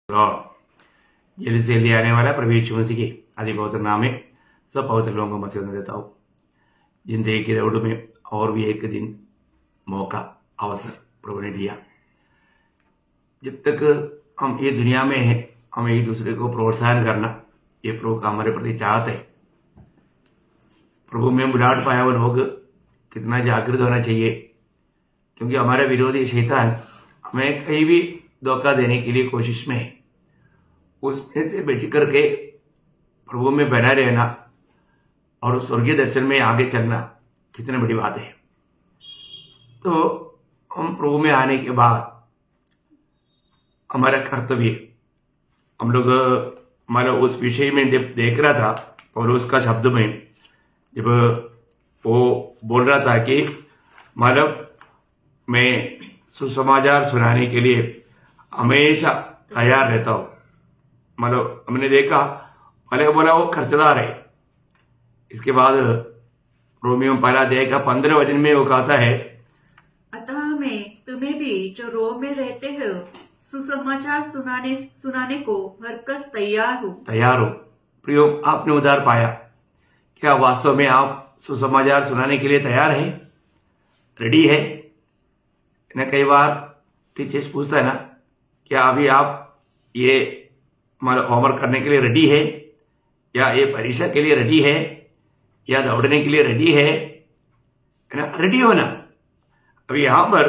और जल्दी से जल्दी आने वाला प्रभु यीशु मसीह के आदि पवित्र नाम में सब पवित्र लोगों को मसीह में देता हूँ। जिंदगी की दौड़ में और भी एक दिन मौका अवसर प्रभु ने दिया। जब तक हम ये दुनिया में हैं, हमें एक दूसरे को प्रोत्साहन करना ये प्रभु का हमारे प्रति चाहत है। प्रभु में बुलाहट पाया हुआ लोग कितना जागृत होना चाहिए, क्योंकि हमारा विरोधी शैतान हमें कहीं भी धोखा देने के लिए कोशिश में है। उसमें से बच करके प्रभु में बना रहना और उस स्वर्गीय दर्शन में आगे चलना कितनी बड़ी बात है। तो हम प्रभु में आने के बाद हमारा कर्तव्य, हम लोग हमारा उस विषय में जब देख रहा था पौलुस का शब्द में, जब वो बोल रहा था कि मतलब मैं सुसमाचार सुनाने के लिए हमेशा तैयार रहता हूँ। मतलब हमने देखा पहले बोला वो खर्चदार है। इसके बाद रोमियो पहला अध्याय का 15 वचन में वो कहता है, अतः मैं तुम्हें भी जो रोम में रहते हो सुसमाचार सुनाने को हरकस तैयार हो। प्रियो, आपने उधार पाया, क्या वास्तव में आप सुसमाचार सुनाने के लिए तैयार है, रेडी है ना? कई बार टीचर्स पूछता है ना, क्या अभी आप ये हमारा होमवर्क करने के लिए रेडी है, या ये परीक्षा के लिए रेडी है, या दौड़ने के लिए रेडी है ना? रेडी हो ना। अभी यहां पर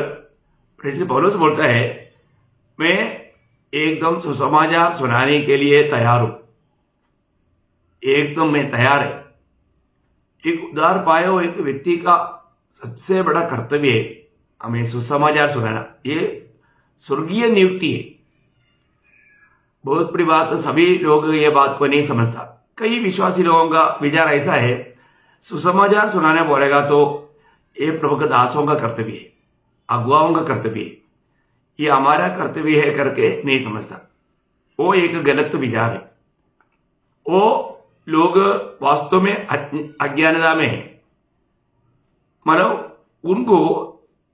प्रेरित पौलुस बोलता है, मैं एकदम सुसमाचार सुनाने के लिए तैयार हूं, एकदम मैं तैयार है। एक उधार पाए हुए एक व्यक्ति का सबसे बड़ा कर्तव्य है हमें सुसमाचार सुनाना। ये स्वर्गीय नियुक्ति है। बहुत बड़ी बात, सभी लोग ये बात को नहीं समझता। कई विश्वासी लोगों का विचार ऐसा है, सुसमाचार सुनाने बोलेगा तो ये प्रभु के दासों का कर्तव्य है, अगुवाओं का कर्तव्य है, ये हमारा कर्तव्य है करके नहीं समझता। वो एक गलत विचार है। वो लोग वास्तव में अज्ञानता में है। मतलब उनको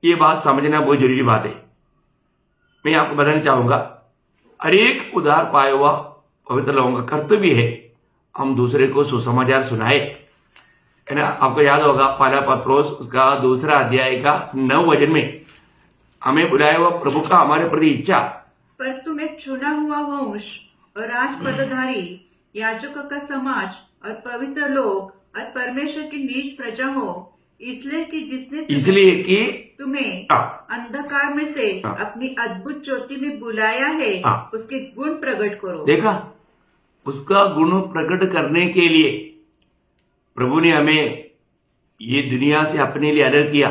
ये बात समझना बहुत जरूरी बात है। मैं आपको बताना चाहूंगा, हर एक उधार पाया हुआ पवित्र लोगों का कर्तव्य है हम दूसरे को सुसमाचार सुनाए, है ना। आपको याद होगा पहला पत्रोस उसका 2 अध्याय का 9 वचन में हमें बुलाया हुआ प्रभु का हमारे प्रति इच्छा, पर तुम एक चुना हुआ वंश और राजपदधारी, याजकों का समाज और पवित्र लोग और परमेश्वर की नीच प्रजा हो, इसलिए कि तुम्हें अंधकार में से अपनी अद्भुत ज्योति में बुलाया है, उसके गुण प्रकट करो। देखा, उसका गुण प्रकट करने के लिए प्रभु ने हमें ये दुनिया से अपने लिए अलग किया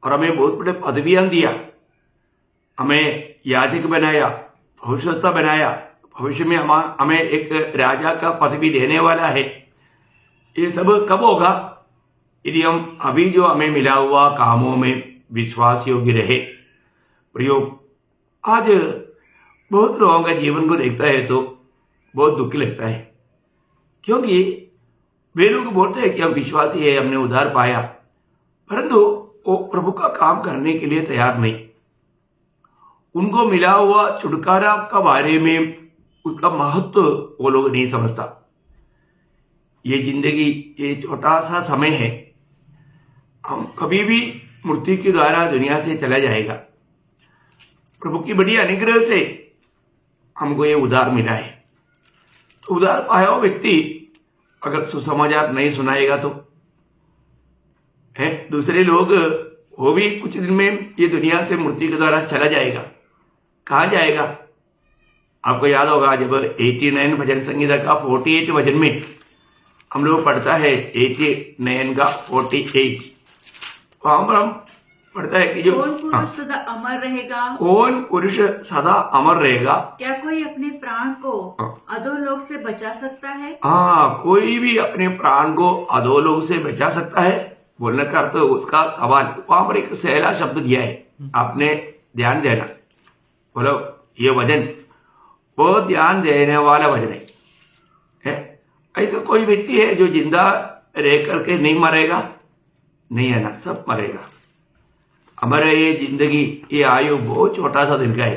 और हमें बहुत बड़े पदवियां दिया। हमें याजक बनाया, भविष्यवक्ता बनाया, भविष्य में हमें एक राजा का पदवी देने वाला है। ये सब कब होगा? यदि हम अभी जो हमें मिला हुआ कामों में विश्वास योग्य रहे। प्रयोग आज बहुत लोगों का जीवन को देखता है तो बहुत दुख लगता है, क्योंकि वे लोग बोलते हैं कि हम विश्वासी है, हमने उधार पाया, परंतु वो प्रभु का काम करने के लिए तैयार नहीं। उनको मिला हुआ छुटकारा का बारे में उसका महत्व वो लोग नहीं समझता। ये जिंदगी ये छोटा सा समय है, हम कभी भी मृत्यु के द्वारा दुनिया से चला जाएगा। प्रभु की बड़ी अनुग्रह से हमको ये उधार मिला है। तो उधार पाया हुआ व्यक्ति अगर सुसमाचार नहीं सुनाएगा तो है, दूसरे लोग वो भी कुछ दिन में ये दुनिया से मृत्यु के द्वारा चला जाएगा। कहाँ जाएगा? आपको याद होगा जब 89 भजन संगीता का 48 वचन में हम लोग पढ़ता है, 89 का 48, वहां पर हम पढ़ता है कि जो कौन पुरुष सदा अमर रहेगा, कौन पुरुष सदा अमर रहेगा, क्या कोई अपने प्राण को अधोलोक से बचा सकता है? हाँ, कोई भी अपने प्राण को अधोलोक से बचा सकता है। बोलने का अर्थ उसका सवाल, वहां पर एक सहला शब्द दिया है, आपने ध्यान देना। बोलो, ये वचन बहुत ध्यान देने वाला वचन है। ऐसा कोई व्यक्ति है जो जिंदा रह करके नहीं मरेगा? नहीं है ना, सब मरेगा। हमारे ये जिंदगी, ये आयु बहुत छोटा सा दिन का है।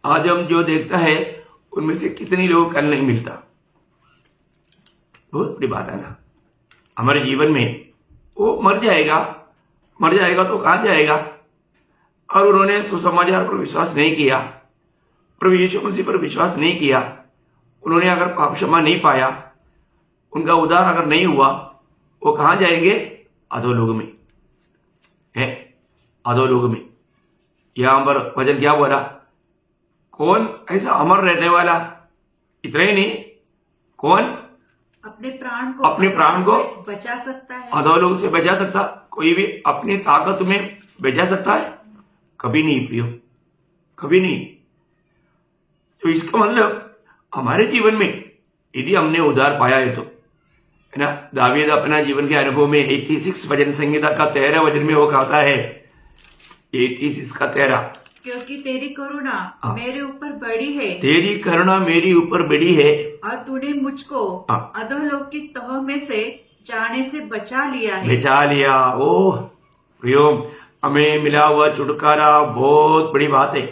आज हम जो देखता है उनमें से कितने लोगों को कल नहीं मिलता। बहुत बड़ी बात है ना। हमारे जीवन में वो मर जाएगा तो कहां जाएगा। और उन्होंने सुसमाचार पर विश्वास नहीं किया, प्रभु यीशु मसीह पर विश्वास नहीं किया, उन्होंने अगर पाप क्षमा नहीं पाया, उनका उद्धार अगर नहीं हुआ, वो कहां जाएंगे? अधोलोक में है, अधोलोक में। यहां पर वचन क्या बोला? कौन ऐसा अमर रहने वाला? इतना ही नहीं, कौन अपने प्राण को बचा सकता है? अधोलोक से बचा सकता? कोई भी अपनी ताकत में बचा सकता है? कभी नहीं प्रियो, कभी नहीं। तो इसका मतलब हमारे जीवन में यदि हमने उद्धार पाया है तो, है ना। दावीद अपना जीवन के अनुभव में 86 भजन संहिता का 13 वचन में वो कहता है, 86 का 13, क्योंकि तेरी करुणा मेरे ऊपर बड़ी है, तेरी करुणा मेरी ऊपर बड़ी है, और तूने मुझको अधोलोक की तह में से जाने से बचा लिया है। बचा लिया। ओह प्रियो, हमें मिला हुआ छुटकारा बहुत बड़ी बात है।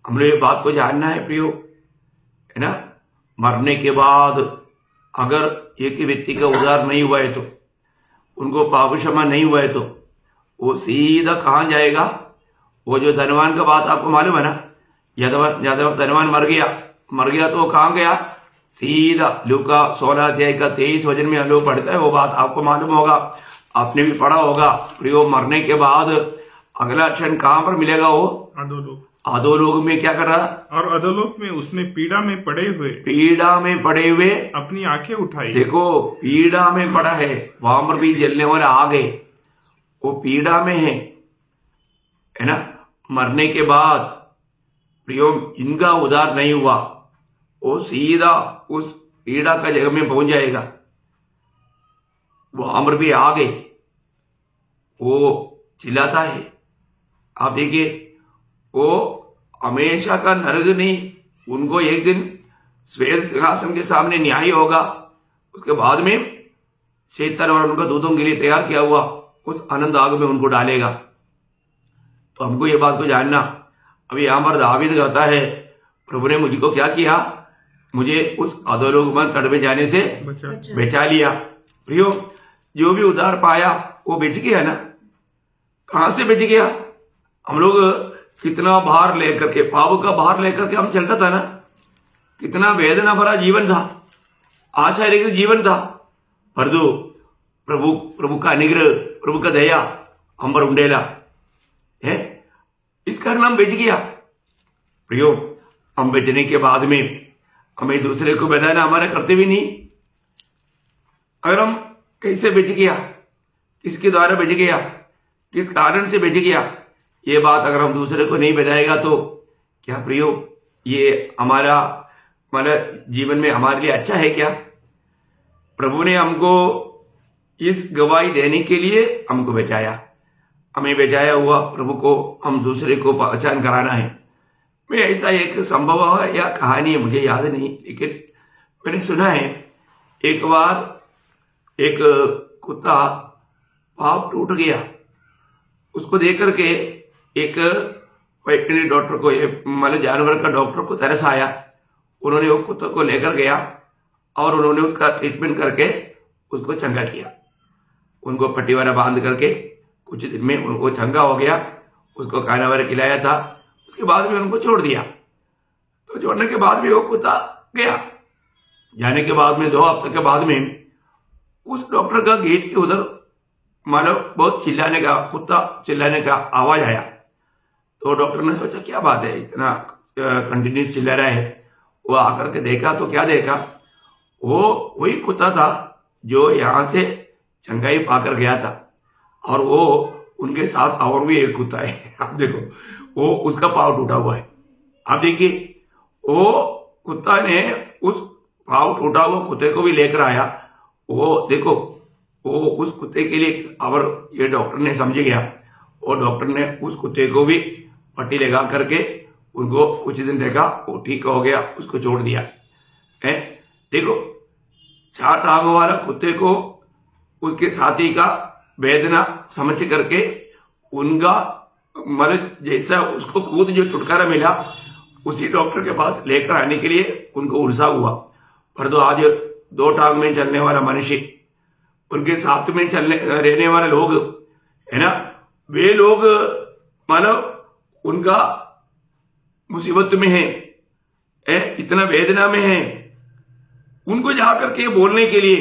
हम लोग ये बात को जानना है प्रियो, है ना। मरने के बाद अगर एक व्यक्ति का उद्धार नहीं हुआ है तो, उनको पाप क्षमा नहीं हुआ है तो, वो सीधा कहां जाएगा? वो जो धनवान का बात आपको मालूम है ना, जब धनवान मर गया तो वो कहां गया? सीधा लूका 16 अध्याय का 23 वचन में हम लोग पढ़ते हैं, वो बात आपको मालूम होगा, आपने भी पढ़ा होगा। प्रियो, मरने के बाद अगला क्षण कहां पर मिलेगा? वो अधोलोक में क्या कर रहा? और अधोलोक में उसने पीड़ा में पड़े हुए अपनी आंखें उठाई। देखो, पीड़ा में पड़ा है, वहां पर भी जलने वाला आग है, वो पीड़ा में है ना। मरने के बाद प्रियो, इनका उद्धार नहीं हुआ, वो सीधा उस पीड़ा का जगह में पहुंच जाएगा। वो अमर भी आ गए, वो चिल्लाता है। आप देखिए, वो हमेशा का नरक नहीं, उनको एक दिन श्वेत सिंहासन के सामने न्याय होगा, उसके बाद में शैतान और उनका दूतों के लिए तैयार किया हुआ उस आनंद आग में उनको डालेगा। तो हमको ये बात को जानना। अभी यहां पर दावीद कहता है, प्रभु ने मुझको क्या किया? मुझे उस अधोलोक में तट में जाने से बचा लिया। प्रियो, जो भी उद्धार पाया वो बच गया ना। कहां से बच गया? हम लोग कितना भार लेकर के, पाप का भार लेकर के हम चलता था ना, कितना वेदना भरा जीवन था, आशा रहित जीवन था। परंतु प्रभु का अनुग्रह, प्रभु का दया हम पर उंडेला है, इस कारण हम बच गया। प्रियो, हम बचने के बाद में हमें दूसरे को बताना हमारा कर्तव्य नहीं। अगर हम कैसे बच गया, किसके द्वारा बच गया, किस कारण से बच गया, ये बात अगर हम दूसरे को नहीं बताएगा तो क्या प्रियो, ये हमारा जीवन में हमारे लिए अच्छा है क्या? प्रभु ने हमको इस गवाही देने के लिए हमको बचाया, हमें बचाया हुआ प्रभु को हम दूसरे को पहचान कराना है। मैं ऐसा एक संभव है या कहानी है, मुझे याद नहीं, लेकिन मैंने सुना है एक बार एक कुत्ता पाँव टूट गया, उसको देख करके एक वेटरनरी डॉक्टर को, जानवर का डॉक्टर को तरस आया। उन्होंने वो कुत्ते को लेकर गया और उन्होंने उसका ट्रीटमेंट करके उसको चंगा किया। उनको पट्टी वाला बांध करके कुछ दिन में उनको चंगा हो गया, उसको खाना वाला खिलाया था। उसके बाद में उनको छोड़ दिया। तो छोड़ने के बाद में वो कुत्ता गया। जाने के बाद में 2 हफ्ते के बाद में उस डॉक्टर का गेट के उधर मानो बहुत कुत्ता चिल्लाने का आवाज आया। तो डॉक्टर ने सोचा क्या बात है, इतना कंटिन्यूस चिल्ला रहा है। वो आकर के देखा तो क्या देखा, वो वही कुत्ता था जो यहां से चंगाई पाकर गया था, और वो उनके साथ और भी एक कुत्ता है। आप देखो, वो उसका पाँव टूटा हुआ है। आप देखिए, वो कुत्ता ने उस पाँव टूटा हुआ कुत्ते को भी लेकर आया। वो देखो, वो उस कुत्ते के लिए, और ये डॉक्टर ने समझ गया, और डॉक्टर ने उस कुत्ते को भी पट्टी लगा करके उनको कुछ दिन देखा, वो ठीक हो गया, उसको छोड़ दिया है। देखो, 4 टांगों वाला कुत्ते को उसके साथी का वेदना समझ करके उनका जैसा उसको खुद जो छुटकारा मिला, उसी डॉक्टर के पास लेकर आने के लिए उनको उत्साह हुआ। पर तो आज 2 टांग में चलने वाला मनुष्य, उनके साथ में चलने रहने वाले लोग है ना, वे लोग मानो उनका मुसीबत में है, इतना वेदना में है, उनको जाकर के बोलने के लिए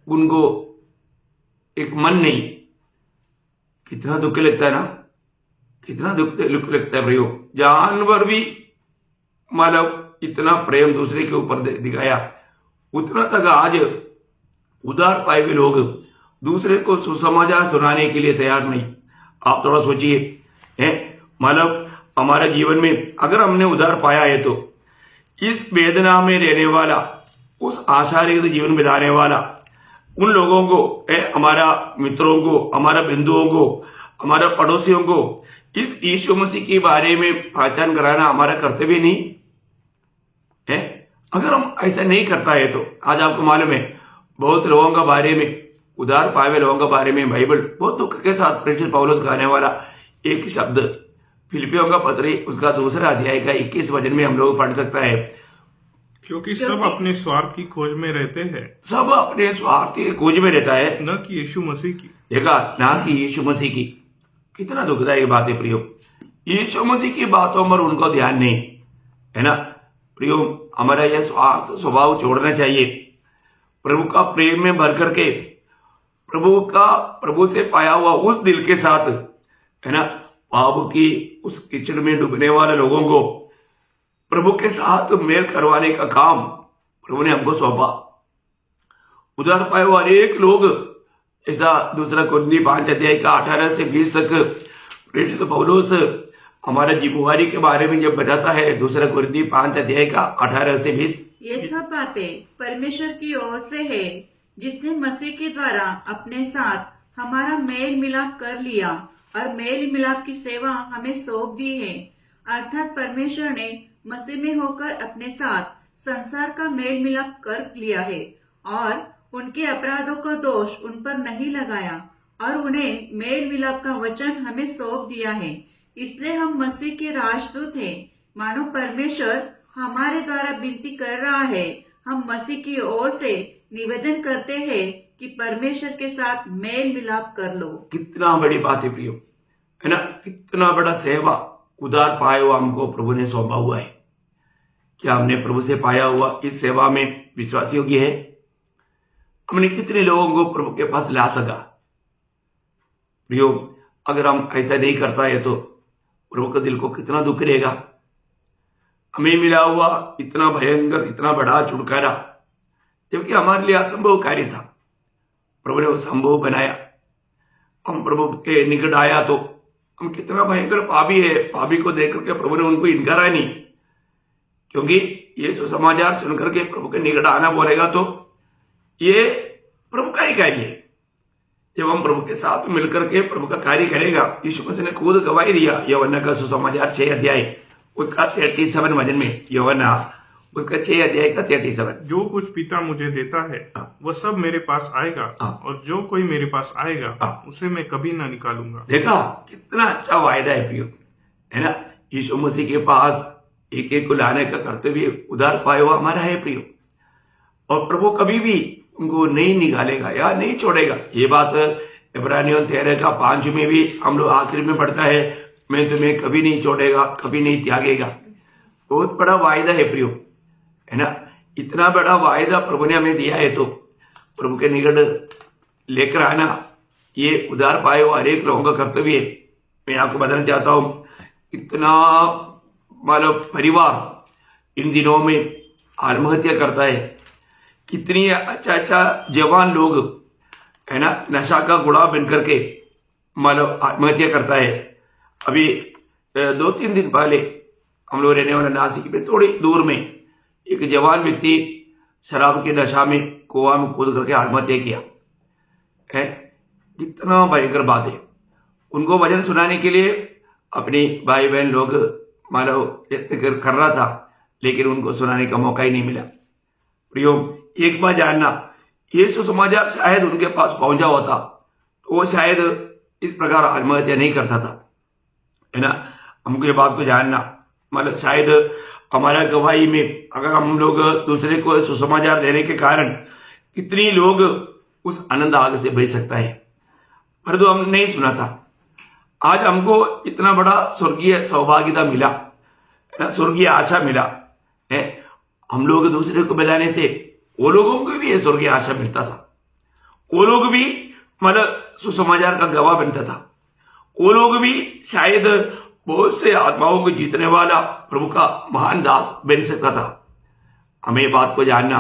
उनको एक मन नहीं। कितना दुख लगता है ना, कितना दुख लगता है भाइयों। जानवर भी मतलब इतना प्रेम दूसरे के ऊपर दिखाया, उतना तक आज उदार पाए हुए लोग दूसरे को सुसमाचार सुनाने के लिए तैयार नहीं। आप थोड़ा सोचिए, मतलब हमारा जीवन में अगर हमने उधार पाया है तो इस वेदना में रहने वाला, उस आशा रहित जीवन बिताने वाला उन लोगों को, हमारा मित्रों को, हमारा बंधुओं को, हमारा पड़ोसियों को इस यीशु मसीह के बारे में पहचान कराना हमारा कर्तव्य नहीं है। अगर हम ऐसा नहीं करता है तो आज आपको मालूम है बहुत लोगों का बारे में, उधार पाए हुए लोगों के बारे में बाइबल बहुत दुख के साथ प्रेषित पौलुस कहने वाला एक शब्द फिलिपियों का पत्री उसका 2 अध्याय का 21 वचन में हम लोग पढ़ सकता है, क्योंकि सब अपने स्वार्थ की खोज में रहते हैं। सब अपने स्वार्थ की खोज में रहता है, न कि यीशु मसीह की। देखा, ना कि यीशु मसीह की। कितना दुखदायी बात है प्रियो, यीशु मसीह की बातों पर उनको ध्यान नहीं है ना। प्रियो, हमारा यह स्वार्थ स्वभाव छोड़ना चाहिए, प्रभु का प्रेम में भर करके प्रभु से पाया हुआ उस दिल के साथ है ना, पाप की उस कीचड़ में डूबने वाले लोगों को प्रभु के साथ मेल करवाने का काम प्रभु ने हमको सौंपा। उधार पाए हुए अनेक लोग, ऐसा 2 कुरिन्थी 5 अध्याय का 18 से 20 तक प्रेरित पौलुस हमारा जिम्मेवारी के बारे में जब बताता है, 2 कुरिन्थी 5 अध्याय का 18 से 20, ये सब बातें परमेश्वर की ओर से है, जिसने मसीह के द्वारा अपने साथ हमारा मेल मिलाप कर लिया और मेल मिलाप की सेवा हमें सौंप दी है। अर्थात परमेश्वर ने मसीह में होकर अपने साथ संसार का मेल मिलाप कर लिया है और उनके अपराधों का दोष उन पर नहीं लगाया और उन्हें मेल मिलाप का वचन हमें सौंप दिया है। इसलिए हम मसीह के राजदूत हैं। मानो परमेश्वर हमारे द्वारा विनती कर रहा है, हम मसीह की ओर से निवेदन करते हैं कि परमेश्वर के साथ मेल मिलाप कर लो। कितना बड़ी बात है प्रियो, है ना, कितना बड़ा सेवा उधार पाया हुआ हमको प्रभु ने सौंपा हुआ है। क्या हमने प्रभु से पाया हुआ इस सेवा में विश्वास योग्य है? हमने कितने लोगों को प्रभु के पास ला सका? प्रियो, अगर हम ऐसा नहीं करता है तो प्रभु का दिल को कितना दुख रहेगा। हमें मिला हुआ इतना भयंकर, इतना बड़ा छुटकारा, जबकि हमारे लिए असंभव कार्य था, प्रभु ने वो संभव बनाया। हम प्रभु के निकट आया तो हम कितना भयंकर पापी है, पापी को देख करके प्रभु ने उनको इनकारा नहीं, क्योंकि ये सुसमाचार सुनकर के प्रभु के निकट आना बोलेगा तो ये प्रभु का ही कार्य है। जब हम प्रभु के साथ मिलकर के प्रभु का कार्य करेगा, यीशु मसीह ने खुद गवाही दिया, यूहन्ना का सुसमाचार 6 अध्याय उसका 37 वचन में, यूहन्ना उसका 6 अध्याय का 37, जो कुछ पिता मुझे देता है वह सब मेरे पास आएगा और जो कोई मेरे पास आएगा उसे मैं कभी ना निकालूंगा। देखा कितना अच्छा वायदा है प्रियो, है ना। यीशु मसीह के पास एक एक को लाने का कर्तव्य उधार पाया हुआ हमारा है प्रियो, और प्रभु कभी भी उनको नहीं निकालेगा या नहीं छोड़ेगा। ये बात इब्रानियों 13 का 5 में भी हम लोग आखिर में पढ़ता है, मैं तुम्हें कभी नहीं छोड़ेगा, कभी नहीं त्यागेगा। बहुत बड़ा वायदा है प्रियो, है ना। इतना बड़ा वायदा प्रभु ने हमें दिया है तो प्रभु के निकट लेकर आना ये उधार पाए हुआ हर एक लोगों का कर्तव्य है। मैं आपको बताना चाहता हूं, इतना मतलब परिवार इन दिनों में आत्महत्या करता है। कितनी अच्छा जवान लोग, है ना, नशा का गुलाम बन करके मतलब आत्महत्या करता है। अभी 2-3 दिन पहले हम लोग रहने वाला नासिक में थोड़ी दूर में एक जवान व्यक्ति शराब की नशा में कुआं में कूद करके आत्महत्या किया है। कितना भयंकर बात है। उनको वचन सुनाने के लिए अपनी भाई बहन लोग मानो यत्न कर रहा था, लेकिन उनको सुनाने का मौका ही नहीं मिला। प्रियो, एक बार जानना, ये सुसमाचार शायद उनके पास पहुंचा होता तो वो शायद इस प्रकार आत्महत्या नहीं करता था, है ना। हमको ये बात को जानना, मतलब शायद हमारा गवाही में अगर हम लोग दूसरे को सुसमाचार देने के कारण कितनी लोग उस आनंद आग से बच सकता है, परंतु हम नहीं सुना था। आज हमको इतना बड़ा स्वर्गीय सौभाग्यता मिला, स्वर्गीय आशा मिला है। हम लोग दूसरे को बजाने से वो लोगों को भी ये स्वर्गीय आशा मिलता था, वो लोग भी मतलब सुसमाचार का गवाह बनता था, वो लोग भी शायद बहुत से आत्माओं को जीतने वाला प्रभु का महान दास बन सकता था। हमें बात को जानना,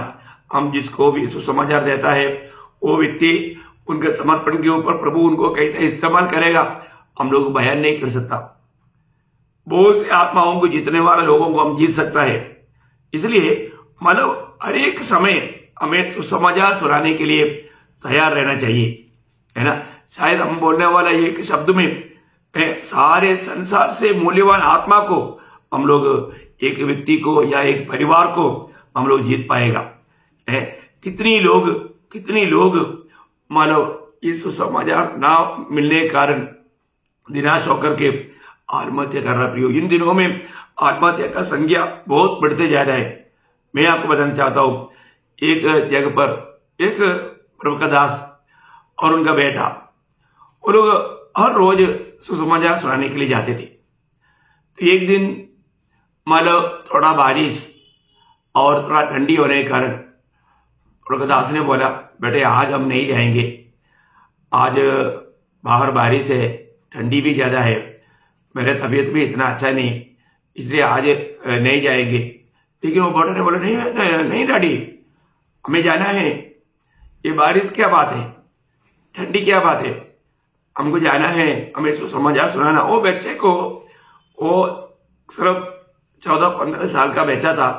हम जिसको भी सुसमाचार देता है वो व्यक्ति उनके समर्पण के ऊपर प्रभु उनको कैसे इस्तेमाल करेगा हम लोग बयान नहीं कर सकता। बहुत से आत्माओं को जीतने वाले लोगों को हम जीत सकता है। इसलिए मतलब हर एक समय हमें सुसमाचार सुनाने के लिए तैयार रहना चाहिए, है ना। शायद हम बोलने वाला एक शब्द में सारे संसार से मूल्यवान आत्मा को हम लोग, एक व्यक्ति को या एक परिवार को हम लोग जीत पाएगा। कितनी लोग मानो इस सुसमाचार ना मिलने के कारण निराश होकर के आत्महत्या कर रहा। प्रियो, इन दिनों में आत्महत्या का संख्या बहुत बढ़ते जा रहा है। मैं आपको बताना चाहता हूं, एक जगह पर एक प्रभु का दास और उनका बेटा, वो लोग हर रोज सुसमाचार सुनाने के लिए जाते थे। तो एक दिन मतलब थोड़ा बारिश और थोड़ा ठंडी होने के कारण प्रभु का दास ने बोला, बेटे आज हम नहीं जाएंगे, आज बाहर बारिश है, ठंडी भी ज्यादा है, मेरा तबीयत भी इतना अच्छा नहीं, इसलिए आज नहीं जाएंगे। लेकिन वो बेटे ने बोला, नहीं डैडी, हमें जाना है। ये बारिश क्या बात है, ठंडी क्या बात है, हमको जाना है, हमें सुसमाचार सुनाना। वो बच्चे को, वो सिर्फ 14-15 साल का बच्चा था,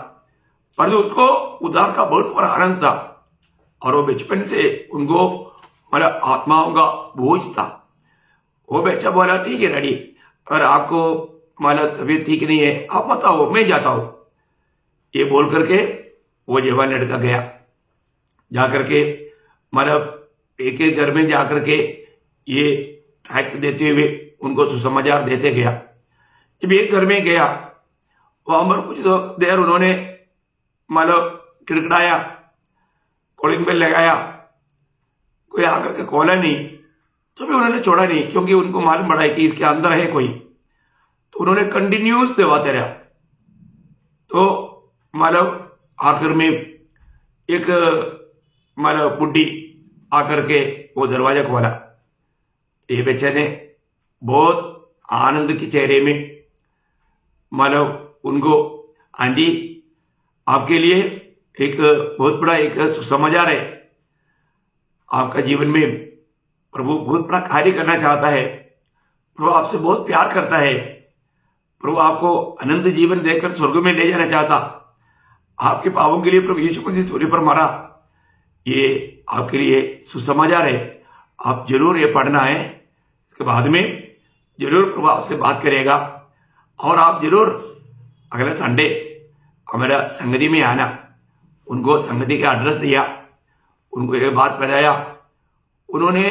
पर उसको उद्धार का बहुत बड़ा आनंद था और वो बचपन से उनको मतलब आत्माओं का बोझ था। वो बच्चा बोला, ठीक है डैडी, अगर आपको मतलब तबीयत ठीक नहीं है आप मत आओ, मैं जाता हूं। ये बोल करके वो जवान लड़का गया, जाकर के मतलब एक एक घर में जाकर के ये ट्रैक्ट देते हुए उनको सुसमाचार देते गया। जब एक घर में गया, वहां पर कुछ देर उन्होंने मतलब किड़किड़ाया, कॉलिंग बेल लगाया, कोई आकर के खोला नहीं, तो भी उन्होंने छोड़ा नहीं, क्योंकि उनको मालूम पड़ा है कि इसके अंदर है कोई। तो उन्होंने कंटिन्यूस दबाते रहा। तो मतलब आखिर में एक मतलब बुढ़ी आकर के वो दरवाजा खोला। ये बच्चे ने बहुत आनंद के चेहरे में मतलब उनको, आंटी आपके लिए एक बहुत बड़ा एक सुसमाचार है, आपका जीवन में प्रभु बहुत बड़ा कार्य करना चाहता है, प्रभु आपसे बहुत प्यार करता है, प्रभु आपको अनंत जीवन देकर स्वर्ग में ले जाना चाहता, आपके पापों के लिए प्रभु यीशु मसीह सूर्य पर मरा, ये आपके लिए सुसमाचार है, आप जरूर ये पढ़ना है। इसके बाद में जरूर प्रभु आपसे बात करेगा और आप जरूर अगले संडे हमारा संगति में आना। उनको संगति का एड्रेस दिया, उनको ये बात बताया। उन्होंने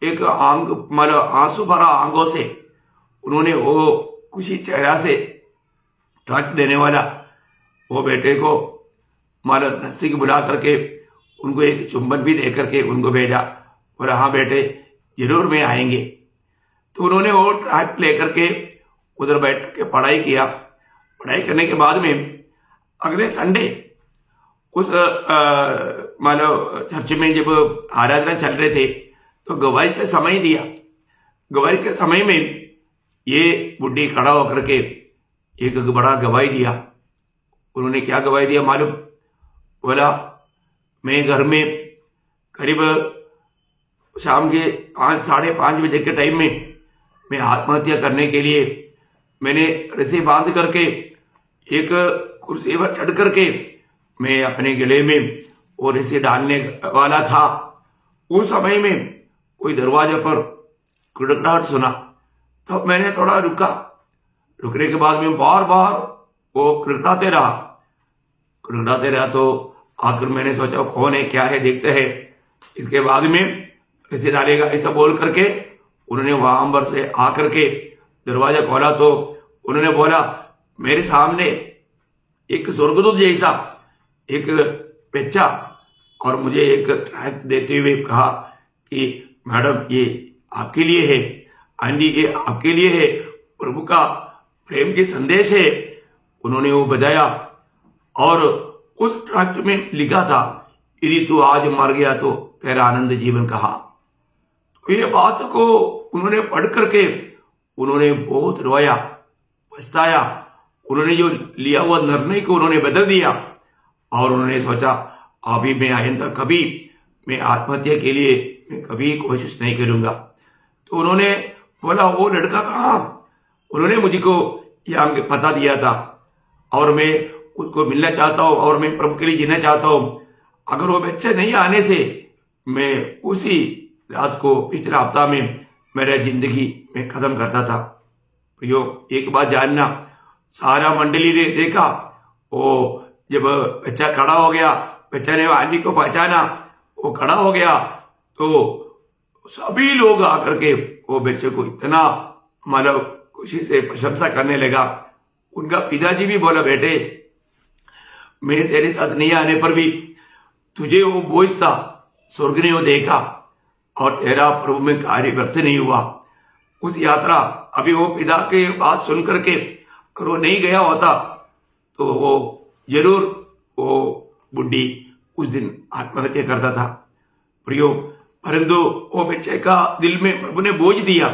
एक मतलब आंसू भरा आंखों से उन्होंने वो खुशी चेहरा से ट्रक देने वाला वो बेटे को मतलब नस्सी को बुला करके उनको एक चुंबन भी दे करके उनको भेजा और हाँ बेटे जरूर में आएंगे। तो उन्होंने वो ट्रैक लेकर के उधर बैठ के पढ़ाई किया। पढ़ाई करने के बाद में अगले संडे उस मतलब चर्च में जब आराधना चल रहे थे तो गवाही का समय दिया। गवाही के समय में ये बुढ़ी खड़ा होकर के एक बड़ा गवाही दिया। उन्होंने क्या गवाही दिया मालूम? बोला मैं घर में करीब शाम के 5-5:30 बजे के टाइम में मैं आत्महत्या करने के लिए मैंने रस्सी बांध करके एक कुर्सी पर चढ़ करके मैं अपने गले में वो रस्सी डालने वाला था। उस समय में कोई दरवाजे पर खड़खड़ाहट सुना, तब मैंने थोड़ा रुका। रुकने के बाद में बार बार वो खड़खड़ाते रहा तो आखिर मैंने सोचा कौन है क्या है देखते हैं। इसके बाद में रस्सी डालेगा ऐसा बोल करके उन्होंने वहां पर से आकर के दरवाजा खोला तो उन्होंने बोला मेरे सामने एक स्वर्गदूत जैसा एक बच्चा और मुझे एक ट्रैक देते हुए कहा कि मैडम ये आपके लिए है, आंटी ये आपके लिए है, प्रभु का प्रेम के संदेश है। उन्होंने वो बताया और उस ट्रैक्ट में लिखा था, यदि तू आज मर गया तो तेरा आनंद जीवन कहा। तो ये बात को उन्होंने पढ़ करके उन्होंने बहुत रोया, पछताया। उन्होंने जो लिया हुआ निर्णय को उन्होंने बदल दिया और उन्होंने सोचा अभी मैं आइंदा कभी मैं आत्महत्या के लिए मैं कभी कोशिश नहीं करूंगा। तो उन्होंने बोला वो लड़का कहाँ? उन्होंने मुझको यहाँ पता दिया था और मैं उसको मिलना चाहता हूँ और मैं प्रभु के लिए जीना चाहता हूँ। अगर वो बच्चे नहीं आने से मैं उसी रात को पिछले हफ्ता में मेरा जिंदगी में खत्म करता था। प्रियो एक बात जानना, सारा मंडली ने देखा, वो जब बच्चा खड़ा हो गया, बच्चा ने आदमी को पहचाना, वो खड़ा हो गया तो सभी लोग आकर के वो बच्चे को इतना मतलब खुशी से प्रशंसा करने लगा। उनका पिताजी भी बोला बेटे मैं तेरे साथ नहीं आने पर भी तुझे वो बोझ था स्वर्ग ने वो देखा और तेरा प्रभु में कार्य व्यर्थ नहीं हुआ। उस यात्रा अभी वो पिता के बात सुन करके अगर वो नहीं गया होता तो वो जरूर वो बुढ़ी उस दिन आत्महत्या करता था। प्रियो परंतु वो बच्चे का दिल में प्रभु ने बोझ दिया,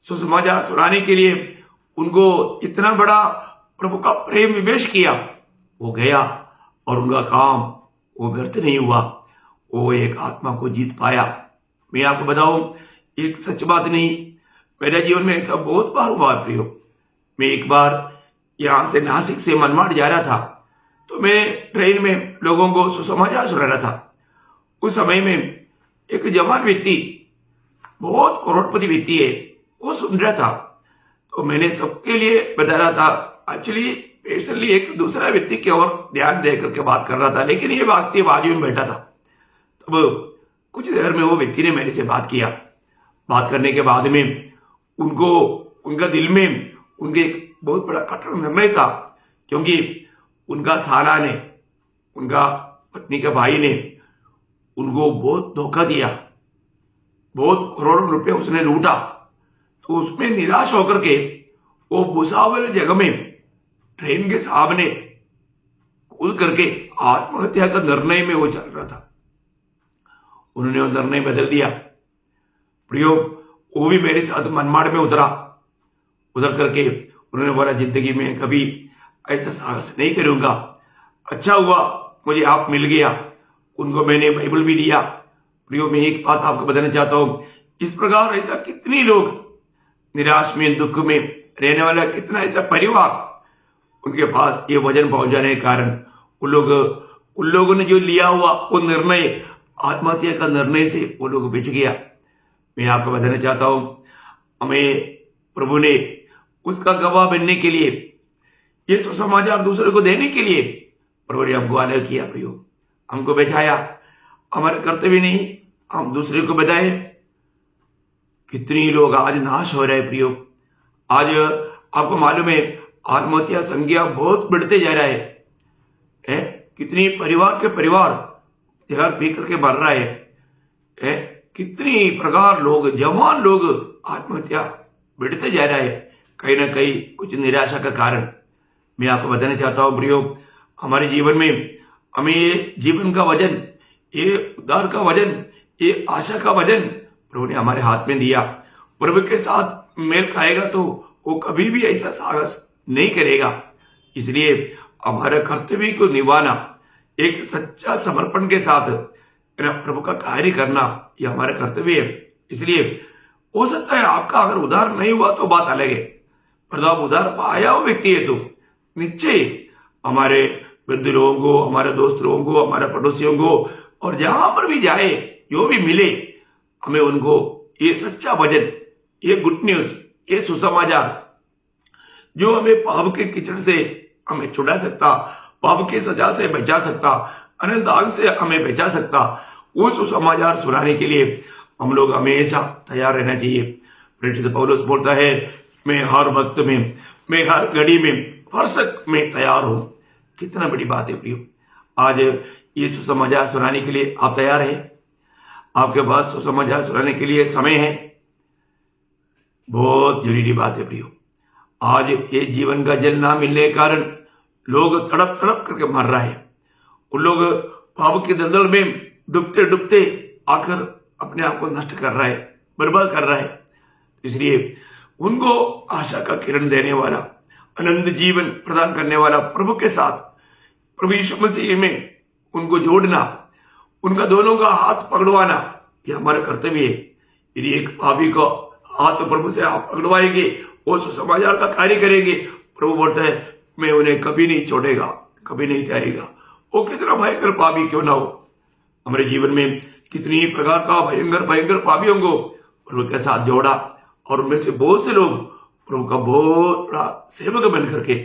सुसमाचार सुनाने के लिए उनको इतना बड़ा प्रभु का प्रेम विवेश किया। वो गया और उनका काम वो व्यर्थ नहीं हुआ, वो एक आत्मा को जीत पाया। मैं आपको बताऊं एक सच बात नहीं, मेरे जीवन में ऐसा बहुत बार हुआ प्रियो। मैं एक बार यहां से नासिक से मनमाड़ जा रहा था तो मैं ट्रेन में लोगों को सुसमाचार सुना रहा था। उस समय में एक जवान व्यक्ति, बहुत करोड़पति व्यक्ति है, वो सुन रहा था। तो मैंने सबके लिए बता रहा था, एक्चुअली पेशेंटली एक दूसरा व्यक्ति की ओर ध्यान दे करके बात कर रहा था, लेकिन ये व्यक्ति बाजू में बैठा था। तब कुछ देर में वो व्यक्ति ने मेरे से बात किया। बात करने के बाद में उनको उनका दिल में उनके एक बहुत बड़ा कठोर निर्णय था, क्योंकि उनका साला ने, उनका पत्नी का भाई ने उनको बहुत धोखा दिया, बहुत करोड़ों रुपए उसने लूटा। तो उसमें निराश होकर के वो भुसावल जगह में ट्रेन के सामने कूद करके आत्महत्या का निर्णय में वो चल रहा था। उन्होंने वो निर्णय बदल दिया। प्रियो वो भी मेरे साथ मनमाड़ में उतर करके उन्होंने बोला जिंदगी में कभी ऐसा साहस नहीं करूंगा। अच्छा हुआ मुझे आप मिल गया। उनको मैंने बाइबल भी दिया। प्रियो मैं एक बात आपको बताना चाहता हूं, इस प्रकार ऐसा कितनी लोग निराश में दुख में रहने वाला कितना ऐसा परिवार उनके पास ये वचन पहुंचाने के कारण उन लोगों ने जो लिया हुआ वो निर्णय, आत्महत्या का निर्णय से वो लोग बच गया। मैं आपको बताना चाहता हूं, हमें प्रभु ने उसका गवाह बनने के लिए, ये सुसमाचार दूसरे को देने के लिए प्रभु ने हमको अलग किया। प्रियो हमको बचाया, हमारा कर्तव्य नहीं हम दूसरे को बताए। कितनी लोग आज नाश हो रहे प्रियो। आज आपको मालूम है आत्महत्या संख्या बहुत बढ़ते जा रहा है? कितनी परिवार के परिवार जहर पी करके मर रहा है? कितनी प्रकार लोग, जवान लोग आत्महत्या बढ़ते जा रहा है, कहीं ना कहीं कुछ निराशा का कारण। मैं आपको बताना चाहता हूं प्रियो, हमारे जीवन में हमें ये जीवन का वजन, ये उद्धार का वजन, ये आशा का वजन प्रभु ने हमारे हाथ में दिया। प्रभु के साथ मेल खाएगा तो वो कभी भी ऐसा साहस नहीं करेगा। इसलिए हमारा कर्तव्य को निभाना, एक सच्चा समर्पण के साथ प्रभु का कार्य करना, ये हमारा कर्तव्य है। इसलिए हो सकता है आपका अगर उद्धार नहीं हुआ तो बात अलग है, पर आप उद्धार पाया हुआ व्यक्ति है तो निश्चय हमारे बंधु लोगों को, हमारे दोस्त लोगों को, हमारे पड़ोसियों को, और जहां पर भी जाए, जो भी मिले, हमें उनको ये सच्चा वचन, ये गुड न्यूज, ये सुसमाचार जो हमें पाप के कीचड़ से हमें छुड़ा सकता, पाप की सजा से बचा सकता, अनंत आग से हमें बचा सकता, वो सुसमाचार सुनाने के लिए हम लोग हमेशा तैयार रहना चाहिए। प्रेरित पौलुस बोलता है, मैं हर वक्त में, मैं हर घड़ी में फरसक में तैयार हो। कितना बड़ी बात है प्रियो। आज ये सुसमाचार सुनाने के लिए आप तैयार हैं? आपके पास सुसमाचार सुनाने के लिए समय है? बहुत जरूरी बात है प्रियो। आज ये जीवन का जल ना मिलने के कारण लोग तड़प तड़प करके मर रहा है। उन लोग पाप के दलदल में डूबते डूबते आकर अपने आप को नष्ट कर रहा है, बर्बाद कर रहा है। इसलिए उनको आशा का किरण देने वाला, अनंत जीवन प्रदान करने वाला प्रभु के साथ, प्रभु यीशु मसीह में उनको जोड़ना, उनका दोनों का हाथ पकड़वाना, यह हमारा कर्तव्य है। यदि एक पापी को हाथ प्रभु से आप पकड़वाएंगे, वो सुसमाचार का कार्य करेंगे, प्रभु बोलता है मैं उन्हें कभी नहीं छोड़ेगा, कभी नहीं जाएगा। वो कितना भयंकर पापी क्यों ना हो। हमारे जीवन में कितनी प्रकार का भयंकर भयंकर पापियों को प्रभु के साथ जोड़ा और उनमें से बहुत से लोग प्रभु का बहुत बड़ा सेवक बन करके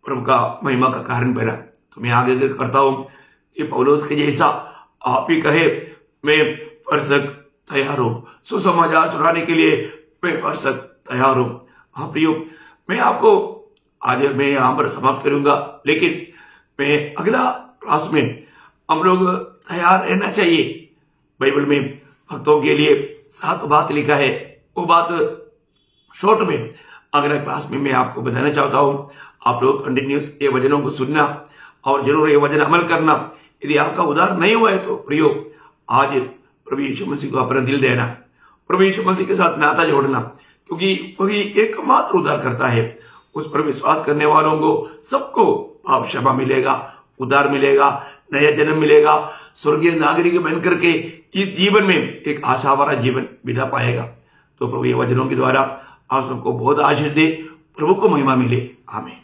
प्रभु का महिमा का कारण बना। तो मैं आगे करता हूं कि पौलुस के जैसा आप ही कहे मैं फरसक तैयार हूं, सुसमाचार सुनाने के लिए मैं फरसक तैयार हूं। हाँ प्रियो, मैं आपको आज मैं यहां पर समाप्त करूंगा, लेकिन मैं अगला क्लास में हम लोग तैयार रहना चाहिए। बाइबल में भक्तों के लिए 7 बात लिखा है, वो बात शॉर्ट में अगला क्लास में मैं आपको बताना चाहता हूं। आप लोग कंटिन्यूस ये वचनों को सुनना और जरूर ये वचन अमल करना। यदि आपका उद्धार नहीं हुआ है तो प्रियो आज प्रभु यीशु मसीह को अपना दिल देना, प्रभु यीशु मसीह के साथ नाता जोड़ना, क्योंकि वही एकमात्र उद्धार करता है। उस पर विश्वास करने वालों को सबको पाप क्षमा मिलेगा, उद्धार मिलेगा, नया जन्म मिलेगा, स्वर्गीय नागरिक बन करके इस जीवन में एक आशा वाला जीवन बिता पाएगा। तो प्रभु ये वचनों के द्वारा आप सबको बहुत आशीष दे, प्रभु को महिमा मिले। आमीन।